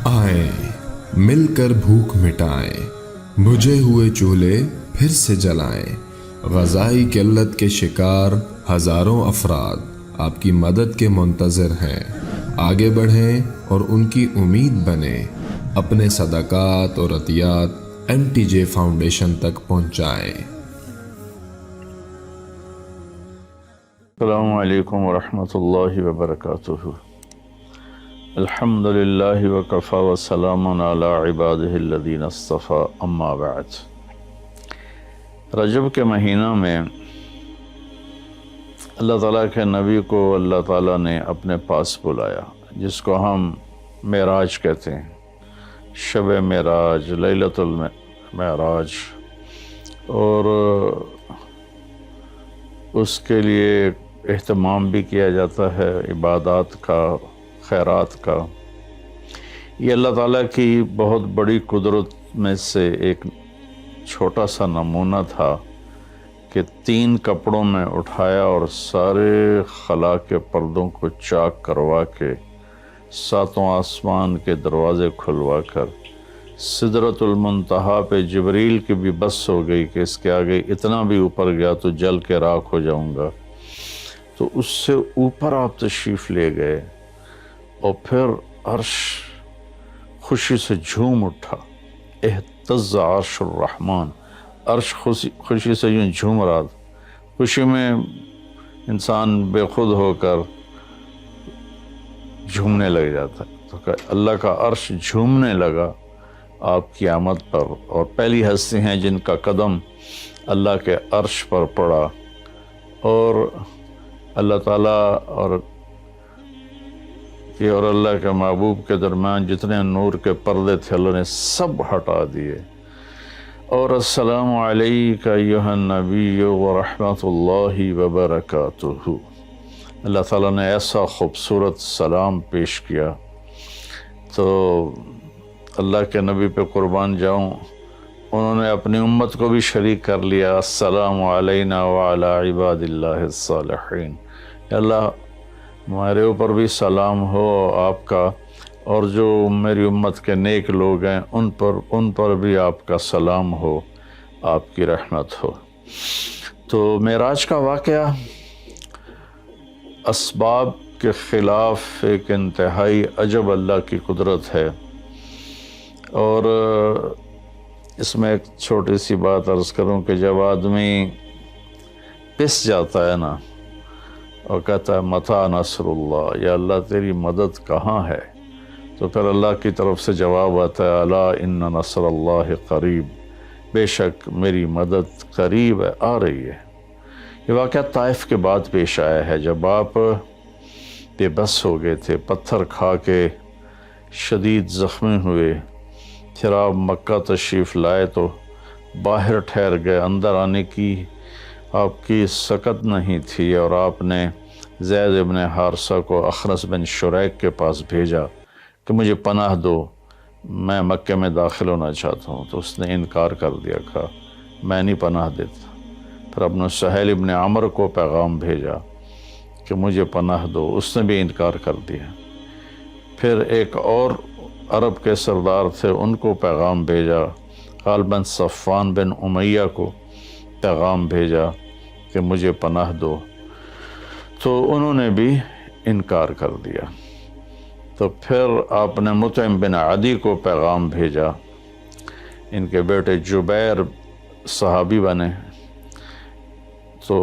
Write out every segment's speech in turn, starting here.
آئیں مل کر بھوک مٹائیں، بجھے ہوئے چولہے پھر سے جلائیں۔ غذائی قلت کے شکار ہزاروں افراد آپ کی مدد کے منتظر ہیں۔ آگے بڑھیں اور ان کی امید بنیں۔ اپنے صدقات اور عطیات MTJ فاؤنڈیشن تک پہنچائیں۔ السلام علیکم ورحمۃ اللہ وبرکاتہ۔ الحمد للہ وکفی وسلام علی عبادہ الذین اصطفی، اما بعد۔ رجب کے مہینہ میں اللہ تعالیٰ کے نبی کو اللہ تعالیٰ نے اپنے پاس بلایا، جس کو ہم معراج کہتے ہیں، شب معراج، لیلۃ المعراج، اور اس کے لیے اہتمام بھی کیا جاتا ہے عبادات کا، خیرات کا۔ یہ اللہ تعالیٰ کی بہت بڑی قدرت میں سے ایک چھوٹا سا نمونہ تھا کہ 3 کپڑوں میں اٹھایا اور سارے خلا کے پردوں کو چاک کروا کے 7 آسمان کے دروازے کھلوا کر سدرۃ المنتہا پہ جبریل کی بھی بس ہو گئی کہ اس کے آگے اتنا بھی اوپر گیا تو جل کے راکھ ہو جاؤں گا، تو اس سے اوپر آپ تشریف لے گئے، اور پھر عرش خوشی سے جھوم اٹھا، اہتز عرش الرحمن، عرش خوشی سے یوں جھوم رہا تھا۔ خوشی میں انسان بے خود ہو کر جھومنے لگ جاتا ہے، تو کہ اللہ کا عرش جھومنے لگا آپ کی آمد پر، اور پہلی ہستی ہیں جن کا قدم اللہ کے عرش پر پڑا، اور اللہ تعالیٰ اور اللہ کے محبوب کے درمیان جتنے نور کے پردے تھے اللہ نے سب ہٹا دیے، اور السلام علیک ایھا النبی ورحمۃ اللہ وبرکاتہ۔ اللہ تعالیٰ نے ایسا خوبصورت سلام پیش کیا، تو اللہ کے نبی پہ قربان جاؤں، انہوں نے اپنی امت کو بھی شریک کر لیا، السلام علینا وعلی عباد اللہ الصالحین۔ اللہ ہمارے اوپر بھی سلام ہو آپ کا، اور جو میری امت کے نیک لوگ ہیں ان پر بھی آپ کا سلام ہو، آپ کی رحمت ہو۔ تو معراج کا واقعہ اسباب کے خلاف ایک انتہائی عجب اللہ کی قدرت ہے، اور اس میں ایک چھوٹی سی بات عرض کروں کہ جب آدمی پس جاتا ہے نا اور کہتا ہے متی نصر اللہ، یا اللہ تیری مدد کہاں ہے، تو پھر اللہ کی طرف سے جواب آتا ہے الا ان نصر اللہ قریب، بے شک میری مدد قریب ہے، آ رہی ہے۔ یہ واقعہ طائف کے بعد پیش آیا ہے، جب آپ بے بس ہو گئے تھے، پتھر کھا کے شدید زخمی ہوئے، پھر آپ مکہ تشریف لائے تو باہر ٹھہر گئے، اندر آنے کی آپ کی سکت نہیں تھی، اور آپ نے زید ابن حارثہ کو اخنس بن شریک کے پاس بھیجا کہ مجھے پناہ دو، میں مکہ میں داخل ہونا چاہتا ہوں، تو اس نے انکار کر دیا، کہا میں نہیں پناہ دیتا۔ پھر اپنے سہیل ابن عمر کو پیغام بھیجا کہ مجھے پناہ دو، اس نے بھی انکار کر دیا۔ پھر ایک اور عرب کے سردار تھے، ان کو پیغام بھیجا، غالباً صفوان بن امیہ کو پیغام بھیجا کہ مجھے پناہ دو، تو انہوں نے بھی انکار کر دیا۔ تو پھر آپ نے مطعم بن عدی کو پیغام بھیجا، ان کے بیٹے جبیر صحابی بنے، تو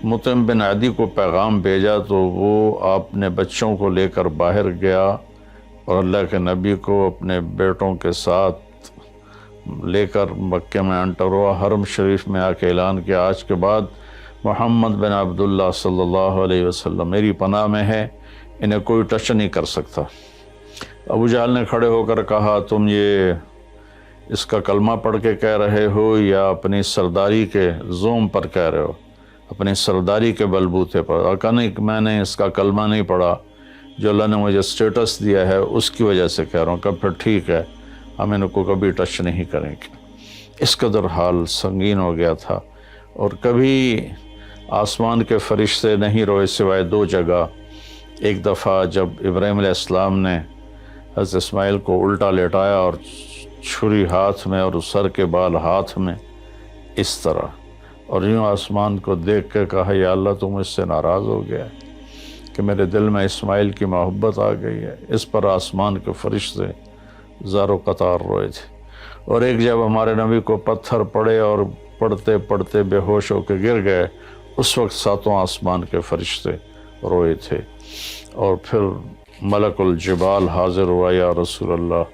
مطعم بن عدی کو پیغام بھیجا تو وہ آپ نے بچوں کو لے کر باہر گیا، اور اللہ کے نبی کو اپنے بیٹوں کے ساتھ لے کر مکہ میں انٹر ہوا، حرم شریف میں آ کے اعلان کیا آج کے بعد محمد بن عبداللہ صلی اللہ علیہ وسلم میری پناہ میں ہے، انہیں کوئی ٹچ نہیں کر سکتا۔ ابو جہل نے کھڑے ہو کر کہا تم یہ اس کا کلمہ پڑھ کے کہہ رہے ہو یا اپنی سرداری کے زوم پر کہہ رہے ہو، اپنی سرداری کے بلبوتے پر؟ اور کہا نہیں، میں نے اس کا کلمہ نہیں پڑھا، جو اللہ نے مجھے سٹیٹس دیا ہے اس کی وجہ سے کہہ رہا ہوں۔ کہ پھر ٹھیک ہے، ہم ان کو کبھی ٹچ نہیں کریں گے۔ اس قدر حال سنگین ہو گیا تھا، اور کبھی آسمان کے فرشتے نہیں روئے سوائے 2 جگہ۔ ایک دفعہ جب ابراہیم علیہ السلام نے حضرت اسماعیل کو الٹا لیٹایا اور چھری ہاتھ میں اور سر کے بال ہاتھ میں اس طرح، اور یوں آسمان کو دیکھ کے کہا یا اللہ تو مجھ سے ناراض ہو گیا ہے کہ میرے دل میں اسماعیل کی محبت آ گئی ہے۔ اس پر آسمان کے فرشتے زار و قطار روئے تھے، اور ایک جب ہمارے نبی کو پتھر پڑے اور پڑھتے پڑھتے بے ہوش ہو کے گر گئے، اس وقت ساتوں آسمان کے فرشتے روئے تھے۔ اور پھر ملک الجبال حاضر ہوا، یا رسول اللہ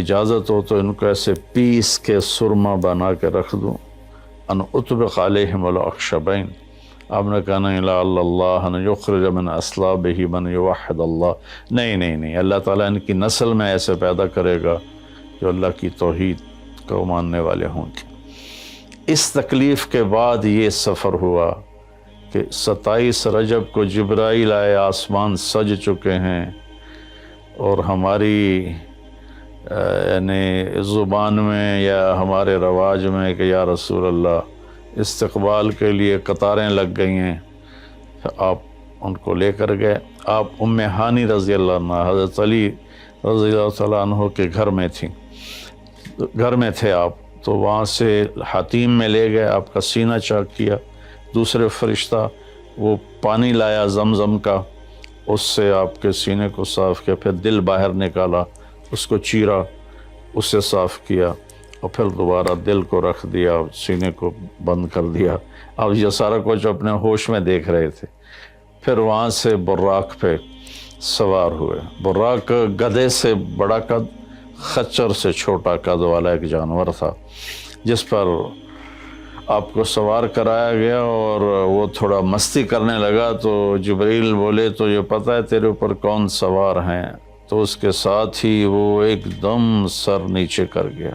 اجازت ہو تو ان کو ایسے پیس کے سرما بنا کے رکھ دوں، ان اطبق علیہم الاخشبین۔ آپ نے کہا نہیں، لا اللہ ان یخرج من اصلابہ من یوحد اللہ، نہیں، اللہ تعالیٰ ان کی نسل میں ایسے پیدا کرے گا جو اللہ کی توحید کو ماننے والے ہوں گے۔ اس تکلیف کے بعد یہ سفر ہوا کہ 27 رجب کو جبرائیل آئے، آسمان سج چکے ہیں، اور ہماری یعنی زبان میں یا ہمارے رواج میں کہ یا رسول اللہ استقبال کے لیے قطاریں لگ گئی ہیں، آپ ان کو لے کر گئے۔ آپ ام ہانی رضی اللہ عنہ حضرت علی رضی اللہ تعالیٰ عنہ کے گھر میں تھے آپ، تو وہاں سے حتیم میں لے گئے، آپ کا سینہ چاک کیا۔ دوسرے فرشتہ وہ پانی لایا زمزم کا، اس سے آپ کے سینے کو صاف کیا، پھر دل باہر نکالا، اس کو چیرا، اس سے صاف کیا، اور پھر دوبارہ دل کو رکھ دیا، سینے کو بند کر دیا۔ اب یہ سارا کچھ اپنے ہوش میں دیکھ رہے تھے۔ پھر وہاں سے براق پہ سوار ہوئے۔ براق گدھے سے بڑا قد، خچر سے چھوٹا قد والا ایک جانور تھا، جس پر آپ کو سوار کرایا گیا، اور وہ تھوڑا مستی کرنے لگا تو جبریل بولے تو یہ پتہ ہے تیرے اوپر کون سوار ہیں؟ تو اس کے ساتھ ہی وہ ایک دم سر نیچے کر گیا،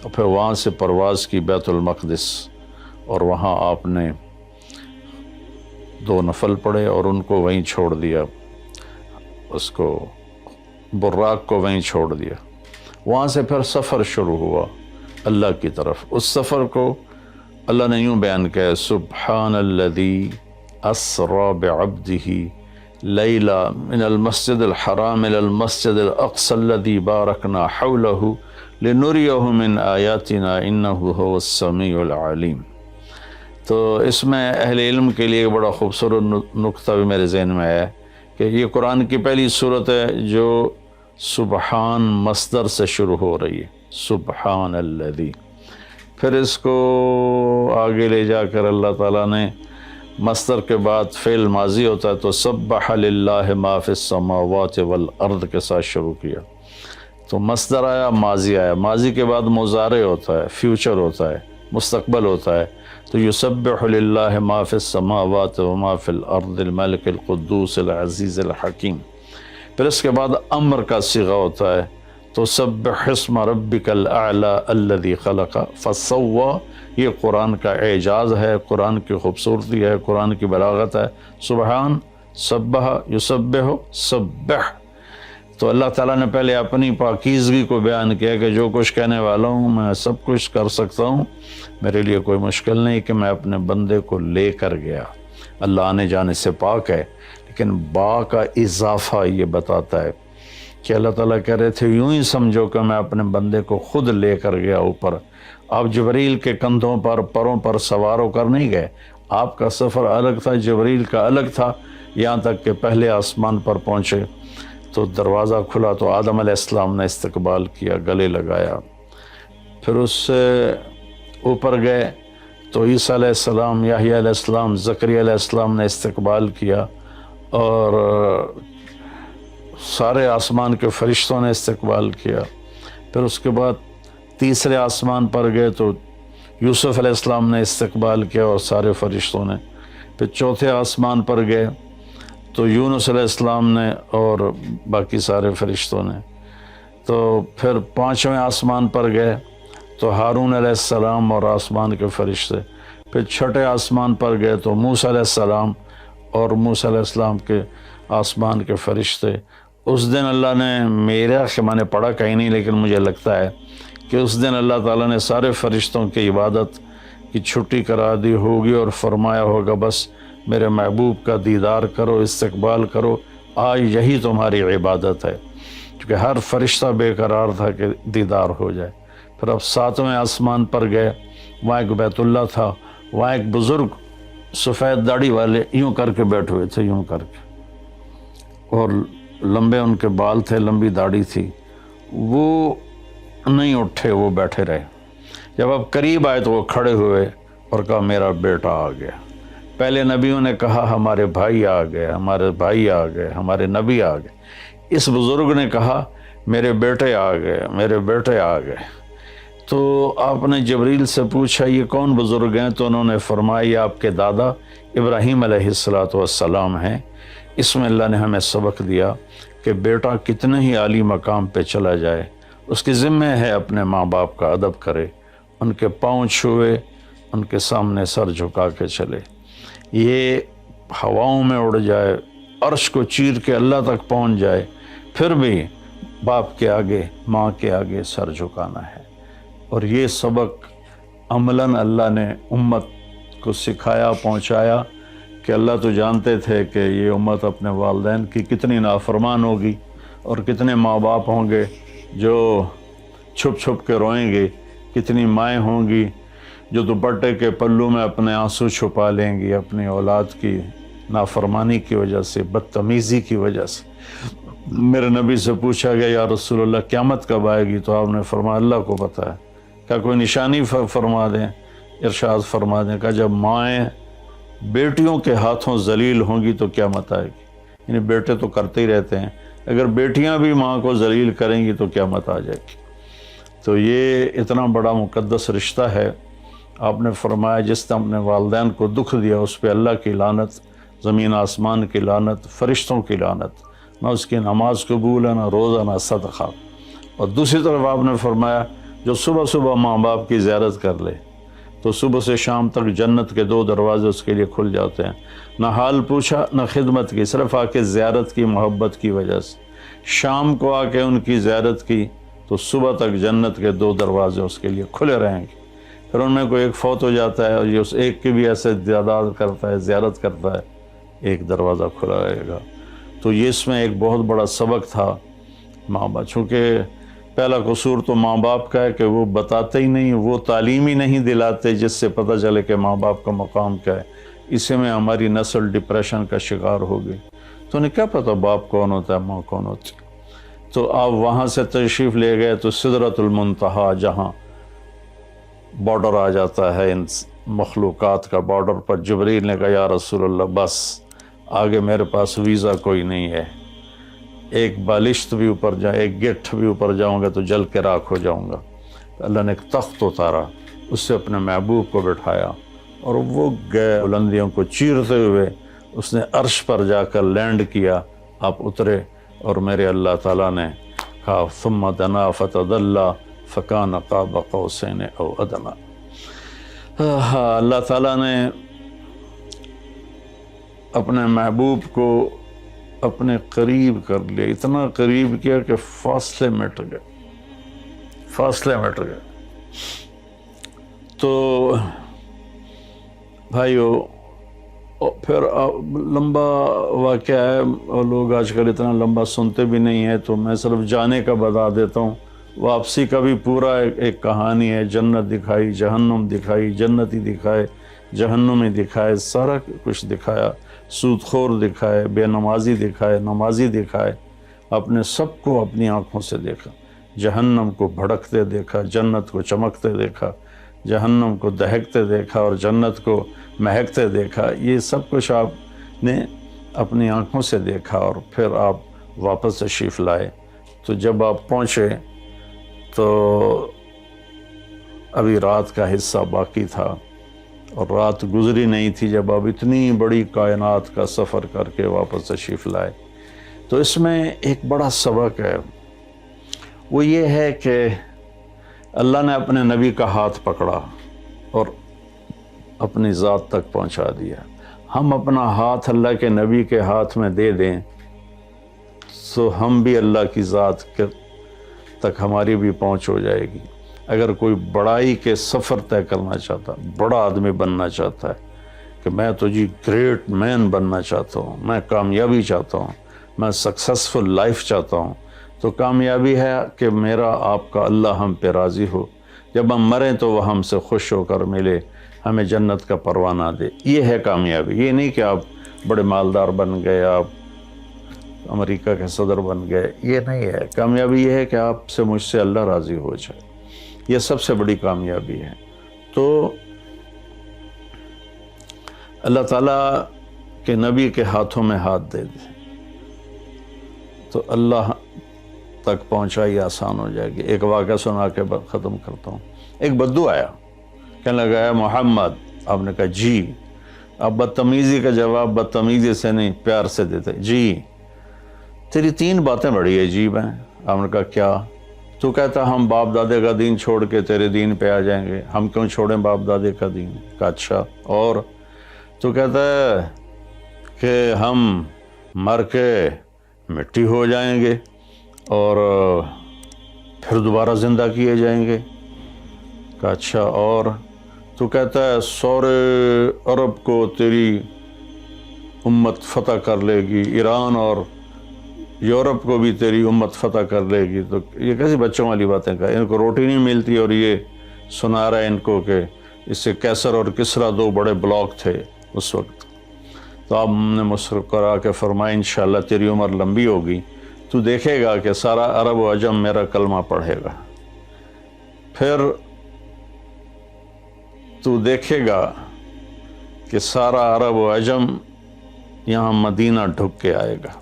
اور پھر وہاں سے پرواز کی بیت المقدس، اور وہاں آپ نے 2 نفل پڑھے اور ان کو وہیں چھوڑ دیا، اس کو براق کو وہیں چھوڑ دیا۔ وہاں سے پھر سفر شروع ہوا اللہ کی طرف۔ اس سفر کو اللہ نے یوں بیان کیا، سبحان الذی اسری بعبدہ لیلا من المسجد الحرام الى المسجد الاقصى الذي باركنا حوله لنريه من آیاتنا انه هو السمیع العلیم۔ تو اس میں اہل علم کے لیے ایک بڑا خوبصورت نقطہ بھی میرے ذہن میں ہے کہ یہ قرآن کی پہلی صورت ہے جو سبحان مصدر سے شروع ہو رہی ہے، سبحان الذی۔ پھر اس کو آگے لے جا کر اللہ تعالیٰ نے مصدر کے بعد فعل ماضی ہوتا ہے تو سبح للہ ما فی السماوات والارض کے ساتھ شروع کیا، تو مصدر آیا، ماضی آیا، ماضی کے بعد مضارع ہوتا ہے، فیوچر ہوتا ہے، مستقبل ہوتا ہے، تو یسبح للہ ما فی السماوات وما فی الارض الملک القدوس العزیز الحکیم۔ پھر اس کے بعد امر کا صیغہ ہوتا ہے تو سبح اسم ربک الاعلی الذی خلق فسوی۔ یہ قرآن کا اعجاز ہے، قرآن کی خوبصورتی ہے، قرآن کی بلاغت ہے۔ سبحان، سبح، یسبح، سبح۔ تو اللہ تعالیٰ نے پہلے اپنی پاکیزگی کو بیان کیا کہ جو کچھ کہنے والا ہوں میں سب کچھ کر سکتا ہوں، میرے لیے کوئی مشکل نہیں کہ میں اپنے بندے کو لے کر گیا۔ اللہ آنے جانے سے پاک ہے، لیکن با کا اضافہ یہ بتاتا ہے کہ اللہ تعالیٰ کہہ رہے تھے یوں ہی سمجھو کہ میں اپنے بندے کو خود لے کر گیا اوپر۔ آپ جبریل کے کندھوں پر، پروں پر سوار ہو کر نہیں گئے، آپ کا سفر الگ تھا، جبریل کا الگ تھا، یہاں تک کہ پہلے آسمان پر پہنچے تو دروازہ کھلا تو آدم علیہ السلام نے استقبال کیا، گلے لگایا۔ پھر اس سے اوپر گئے تو عیسیٰ علیہ السلام، یحییٰ علیہ السلام، زکریا علیہ السلام نے استقبال کیا، اور سارے آسمان کے فرشتوں نے استقبال کیا۔ پھر اس کے بعد تیسرے آسمان پر گئے تو یوسف علیہ السلام نے استقبال کیا اور سارے فرشتوں نے۔ پھر چوتھے آسمان پر گئے تو یونس علیہ السلام نے اور باقی سارے فرشتوں نے۔ تو پھر پانچویں آسمان پر گئے تو ہارون علیہ السلام اور آسمان کے فرشتے۔ پھر چھٹے آسمان پر گئے تو موسیٰ علیہ السلام اور موسیٰ علیہ السلام کے آسمان کے فرشتے۔ اس دن اللہ نے، میرا کہ میں نے پڑھا کہیں نہیں لیکن مجھے لگتا ہے کہ اس دن اللہ تعالیٰ نے سارے فرشتوں کی عبادت کی چھٹی کرا دی ہوگی اور فرمایا ہوگا بس میرے محبوب کا دیدار کرو، استقبال کرو، آج یہی تمہاری عبادت ہے، کیونکہ ہر فرشتہ بے قرار تھا کہ دیدار ہو جائے۔ پھر اب 7ویں آسمان پر گئے، وہاں ایک بیت اللہ تھا، وہاں ایک بزرگ سفید داڑھی والے یوں کر کے بیٹھے ہوئے تھے، یوں کر کے، اور لمبے ان کے بال تھے، لمبی داڑھی تھی، وہ نہیں اٹھے، وہ بیٹھے رہے۔ جب اب قریب آئے تو وہ کھڑے ہوئے اور کہا میرا بیٹا آ گیا۔ پہلے نبیوں نے کہا ہمارے بھائی آ گئے، ہمارے بھائی آ گئے، ہمارے نبی آ گئے۔ اس بزرگ نے کہا میرے بیٹے آ گئے، میرے بیٹے آ گئے۔ تو آپ نے جبریل سے پوچھا یہ کون بزرگ ہیں؟ تو انہوں نے فرمایا یہ آپ کے دادا ابراہیم علیہ السلام ہیں۔ اس میں اللہ نے ہمیں سبق دیا کہ بیٹا کتنے ہی عالی مقام پہ چلا جائے، اس کی ذمہ ہے اپنے ماں باپ کا ادب کرے، ان کے پاؤں چھوئے، ان کے سامنے سر جھکا کے چلے۔ یہ ہواؤں میں اڑ جائے، عرش کو چیر کے اللہ تک پہنچ جائے، پھر بھی باپ کے آگے، ماں کے آگے سر جھکانا ہے۔ اور یہ سبق عملاً اللہ نے امت کو سکھایا، پہنچایا کہ اللہ تو جانتے تھے کہ یہ امت اپنے والدین کی کتنی نافرمان ہوگی، اور کتنے ماں باپ ہوں گے جو چھپ چھپ کے روئیں گے، کتنی مائیں ہوں گی جو دوپٹے کے پلو میں اپنے آنسو چھپا لیں گی اپنی اولاد کی نافرمانی کی وجہ سے، بدتمیزی کی وجہ سے۔ میرے نبی سے پوچھا گیا یا رسول اللہ قیامت کب آئے گی؟ تو آپ نے فرمایا اللہ کو پتہ ہے۔ کیا کوئی نشانی فرما دیں؟ ارشاد فرما دیں کہ جب مائیں بیٹیوں کے ہاتھوں ذلیل ہوں گی تو قیامت آئے گی۔ یعنی بیٹے تو کرتے ہی رہتے ہیں، اگر بیٹیاں بھی ماں کو ذلیل کریں گی تو قیامت آ جائے گی۔ تو یہ اتنا بڑا مقدس رشتہ ہے۔ آپ نے فرمایا جس نے اپنے والدین کو دکھ دیا اس پہ اللہ کی لعنت، زمین آسمان کی لعنت، فرشتوں کی لعنت، نہ اس کی نماز قبول ہے، نہ روزہ، نہ صدقہ۔ اور دوسری طرف آپ نے فرمایا جو صبح صبح ماں باپ کی زیارت کر لے تو صبح سے شام تک جنت کے 2 دروازے اس کے لیے کھل جاتے ہیں۔ نہ حال پوچھا نہ خدمت کی، صرف آ کے زیارت کی محبت کی وجہ سے۔ شام کو آ کے ان کی زیارت کی تو صبح تک جنت کے 2 دروازے اس کے لیے کھلے رہیں گے۔ پھر ان میں کوئی ایک فوت ہو جاتا ہے اور یہ اس ایک کی بھی ایسے تعداد کرتا ہے، زیارت کرتا ہے، ایک دروازہ کھلا رہے گا۔ تو یہ اس میں ایک بہت بڑا سبق تھا ماں باپ، چونکہ پہلا قصور تو ماں باپ کا ہے کہ وہ بتاتے ہی نہیں، وہ تعلیم ہی نہیں دلاتے جس سے پتہ چلے کہ ماں باپ کا مقام کیا ہے۔ اسی میں ہماری نسل ڈپریشن کا شکار ہو گئی۔ تو انہیں کیا پتہ باپ کون ہوتا ہے، ماں کون ہوتی ہے۔ تو آپ وہاں سے تشریف لے گئے تو سدرۃ المنتہا، جہاں بارڈر آ جاتا ہے ان مخلوقات کا، بارڈر پر جبریل نے کہا یا رسول اللہ بس آگے میرے پاس ویزا کوئی نہیں ہے، ایک بالشت بھی اوپر جائے، ایک گٹھ بھی اوپر جاؤں گا تو جل کے راکھ ہو جاؤں گا۔ تو اللہ نے ایک تخت اتارا، اس سے اپنے محبوب کو بٹھایا اور وہ گئے بلندیوں کو چیرتے ہوئے، اس نے عرش پر جا کر لینڈ کیا، آپ اترے اور میرے اللہ تعالیٰ نے کہا ثم دنا فتدلی فکان قاب قوسین او ادنی۔ اللہ تعالیٰ نے اپنے محبوب کو اپنے قریب کر لیا، اتنا قریب کیا کہ فاصلے مٹ گئے، فاصلے مٹ گئے۔ تو بھائیو پھر لمبا واقعہ ہے، اور لوگ آج کل اتنا لمبا سنتے بھی نہیں ہیں، تو میں صرف جانے کا بتا دیتا ہوں۔ واپسی کا بھی پورا ایک کہانی ہے، جنت دکھائی، جہنم دکھائی، جنتی دکھائے، جہنمی دکھائے، سارا کچھ دکھایا، سود خور دکھائے، بے نمازی دکھائے، نمازی دکھائے، اپنے سب کو اپنی آنکھوں سے دیکھا، جہنم کو بھڑکتے دیکھا، جنت کو چمکتے دیکھا، جہنم کو دہکتے دیکھا اور جنت کو مہکتے دیکھا۔ یہ سب کچھ آپ نے اپنی آنکھوں سے دیکھا اور پھر آپ واپس تشریف لائے۔ تو جب آپ پہنچے تو ابھی رات کا حصہ باقی تھا اور رات گزری نہیں تھی جب آپ اتنی بڑی کائنات کا سفر کر کے واپس تشریف لائے۔ تو اس میں ایک بڑا سبق ہے، وہ یہ ہے کہ اللہ نے اپنے نبی کا ہاتھ پکڑا اور اپنی ذات تک پہنچا دیا۔ ہم اپنا ہاتھ اللہ کے نبی کے ہاتھ میں دے دیں تو ہم بھی اللہ کی ذات تک ہماری بھی پہنچ ہو جائے گی۔ اگر کوئی بڑائی کے سفر طے کرنا چاہتا، بڑا آدمی بننا چاہتا ہے کہ میں تو جی گریٹ مین بننا چاہتا ہوں، میں کامیابی چاہتا ہوں، میں سکسیسفل لائف چاہتا ہوں، تو کامیابی ہے کہ میرا آپ کا اللہ ہم پہ راضی ہو، جب ہم مریں تو وہ ہم سے خوش ہو کر ملے، ہمیں جنت کا پروانہ دے۔ یہ ہے کامیابی۔ یہ نہیں کہ آپ بڑے مالدار بن گئے، آپ امریکہ کے صدر بن گئے، یہ نہیں ہے۔ کامیابی یہ ہے کہ آپ سے مجھ سے اللہ راضی ہو جائے، یہ سب سے بڑی کامیابی ہے۔ تو اللہ تعالیٰ کے نبی کے ہاتھوں میں ہاتھ دے دے تو اللہ تک پہنچائی آسان ہو جائے گی۔ ایک واقعہ سنا کے ختم کرتا ہوں۔ ایک بدو آیا، کہنے لگا ہے محمد، آپ نے کہا جی۔ آپ بدتمیزی کا جواب بدتمیزی سے نہیں، پیار سے دیتے، جی تیری 3 باتیں بڑی عجیب ہیں۔ آپ نے کہا کیا؟ تو کہتا ہم باپ دادے کا دین چھوڑ کے تیرے دین پہ آ جائیں گے، ہم کیوں چھوڑیں باپ دادے کا دین؟ کہا اچھا، اور؟ تو کہتا ہے کہ ہم مر کے مٹی ہو جائیں گے اور پھر دوبارہ زندہ کیے جائیں گے۔ کہا اچھا، اور؟ تو کہتا ہے سورے عرب کو تیری امت فتح کر لے گی، ایران اور یورپ کو بھی تیری امت فتح کر لے گی۔ تو یہ کیسی بچوں والی باتیں کہا، ان کو روٹی نہیں ملتی اور یہ سنا رہا ہے ان کو کہ اس سے کیسر اور کسرا 2 بڑے بلاک تھے اس وقت۔ تو آپ نے مسکرا کے فرمایا انشاءاللہ تیری عمر لمبی ہوگی، تو دیکھے گا کہ سارا عرب و عجم میرا کلمہ پڑھے گا، پھر تو دیکھے گا کہ سارا عرب و عجم یہاں مدینہ ڈھک کے آئے گا،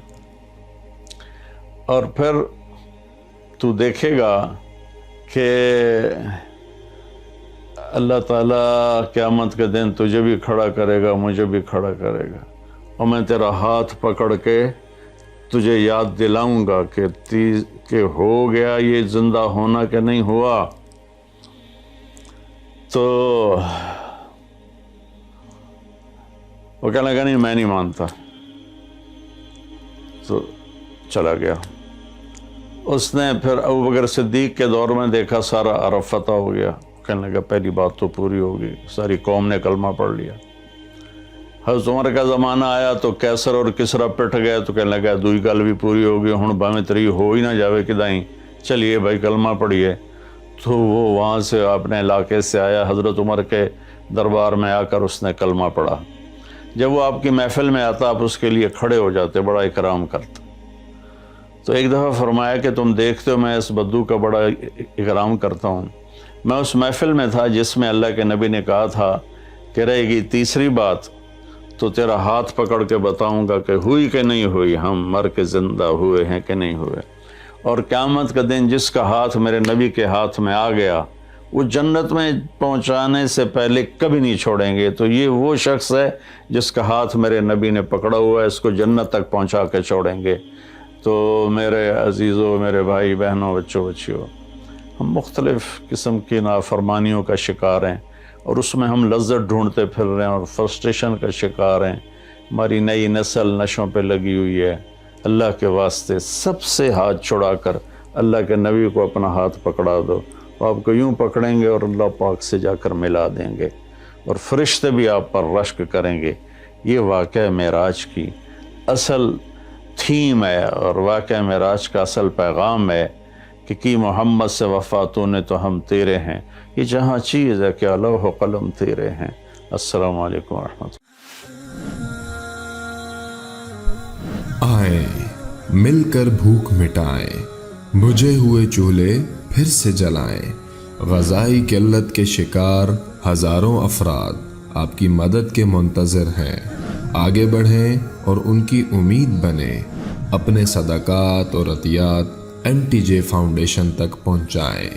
اور پھر تو دیکھے گا کہ اللہ تعالیٰ قیامت کے دن تجھے بھی کھڑا کرے گا، مجھے بھی کھڑا کرے گا، اور میں تیرا ہاتھ پکڑ کے تجھے یاد دلاؤں گا کہ ہو گیا یہ زندہ ہونا کہ نہیں ہوا۔ تو وہ کہنے لگا نہیں میں نہیں مانتا، تو چلا گیا۔ اس نے پھر ابوبکر صدیق کے دور میں دیکھا سارا عرب فتح ہو گیا، کہنے لگا پہلی بات تو پوری ہوگی، ساری قوم نے کلمہ پڑھ لیا۔ حضرت عمر کا زمانہ آیا تو کیسر اور کسرا پٹ گئے، تو کہنے لگا دوئی گل بھی پوری ہوگی، ہن باویں تری ہو ہی نہ جاوے کدائیں، چلیے بھائی کلمہ پڑھیے۔ تو وہ وہاں سے اپنے علاقے سے آیا، حضرت عمر کے دربار میں آ کر اس نے کلمہ پڑھا۔ جب وہ آپ کی محفل میں آتا آپ اس کے لیے کھڑے ہو جاتے، بڑا اکرام کرتا۔ تو ایک دفعہ فرمایا کہ تم دیکھتے ہو میں اس بدو کا بڑا اکرام کرتا ہوں، میں اس محفل میں تھا جس میں اللہ کے نبی نے کہا تھا کہ رہے گی تیسری بات تو تیرا ہاتھ پکڑ کے بتاؤں گا کہ ہوئی کہ نہیں ہوئی، ہم مر کے زندہ ہوئے ہیں کہ نہیں ہوئے۔ اور قیامت کا دن جس کا ہاتھ میرے نبی کے ہاتھ میں آ گیا وہ جنت میں پہنچانے سے پہلے کبھی نہیں چھوڑیں گے۔ تو یہ وہ شخص ہے جس کا ہاتھ میرے نبی نے پکڑا ہوا ہے، اس کو جنت تک پہنچا کے چھوڑیں گے۔ تو میرے عزیزوں، میرے بھائی بہنوں، بچوں بچیوں، ہم مختلف قسم کی نافرمانیوں کا شکار ہیں اور اس میں ہم لذت ڈھونڈتے پھر رہے ہیں اور فرسٹریشن کا شکار ہیں۔ ہماری نئی نسل نشوں پہ لگی ہوئی ہے۔ اللہ کے واسطے سب سے ہاتھ چھڑا کر اللہ کے نبی کو اپنا ہاتھ پکڑا دو، آپ کو یوں پکڑیں گے اور اللہ پاک سے جا کر ملا دیں گے، اور فرشتے بھی آپ پر رشک کریں گے۔ یہ واقعہ معراج کی اصل تھیم ہے اور واقعہ معراج کا اصل پیغام ہے کہ کی محمد سے وفا تو نے تو ہم تیرے ہیں۔ یہ جہاں چیز ہے کہ لوح و قلم تیرے ہیں۔ السلام علیکم ورحمۃ اللہ۔ آئیں مل کر بھوک مٹائیں، بجھے ہوئے چولہے پھر سے جلائیں۔ غذائی قلت کے شکار ہزاروں افراد آپ کی مدد کے منتظر ہیں۔ آگے بڑھیں اور ان کی امید بنیں۔ اپنے صدقات اور عطیات NTJ فاؤنڈیشن تک پہنچائیں۔